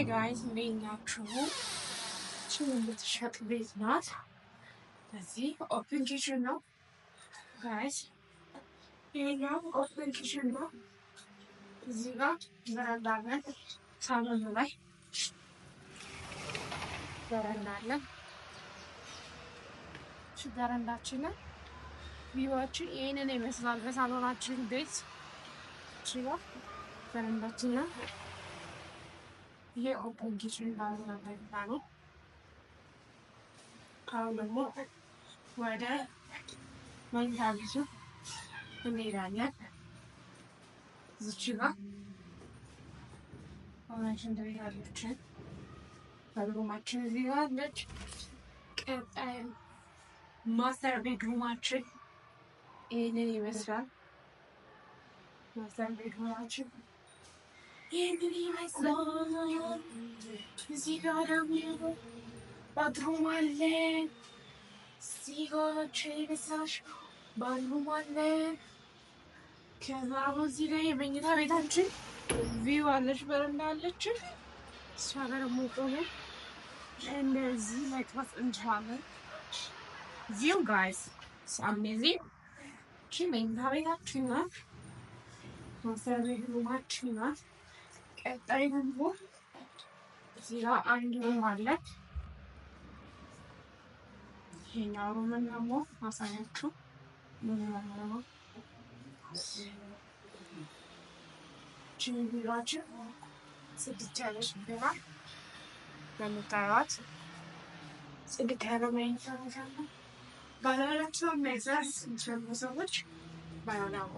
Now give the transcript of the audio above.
guys, being true. Şimdi dışarıdayız not. See, open kitchen now. Guys. Here now, open kitchen now. እዚህ ጋር በረንዳለን ሳሎኑ ላይ በረንዳለን በረንዳችንን ቪዋችን ይህንን ይመስላል። በሳሎናችን ቤት ችላ በረንዳችንን ይሄ ኦፕን ኪችን ባለበት ነው። አሁን ደግሞ ወደ መኝታ ቤቱ እንሄዳለን። እዚች ጋር ሽንት ቤት አለችን። በሩማችን እዚህ ጋር አለች። ቀጣይ ማስተር ቤድሩማችን ይህንን ይመስላል። ማስተር ቤድሩማችን ይህንን ይመስላል። እዚህ ጋር ደግሞ ባትሩም አለን። እዚህ ጋር ቼልሳሽ ባትሩም አለን። ከዛ እዚህ ላይ የመኝታ ቤታችን ቪው አለች፣ በረንዳ አለችን። እሷ ጋር ደግሞ ቆመን እንደዚህ መቅረጽ እንችላለን። ቪው ጋይስ አሜዚንግ። እቺ መኝታ ቤታችን ናት። ማስተር ቤድሩማችን ናት። ቀጣይ ደግሞ እዚህ ጋር አንድ ሩም አለ። ይሄኛው ሩምን ደግሞ ማሳያችሁ ምን ነው ቢሯችን ጽድት ያለች ቢራ በምታዩት ጽድት ያለ መኝታ ቤት አለ። ባለቤታቸው መግዛት የሚችሉ ሰዎች ባይሆን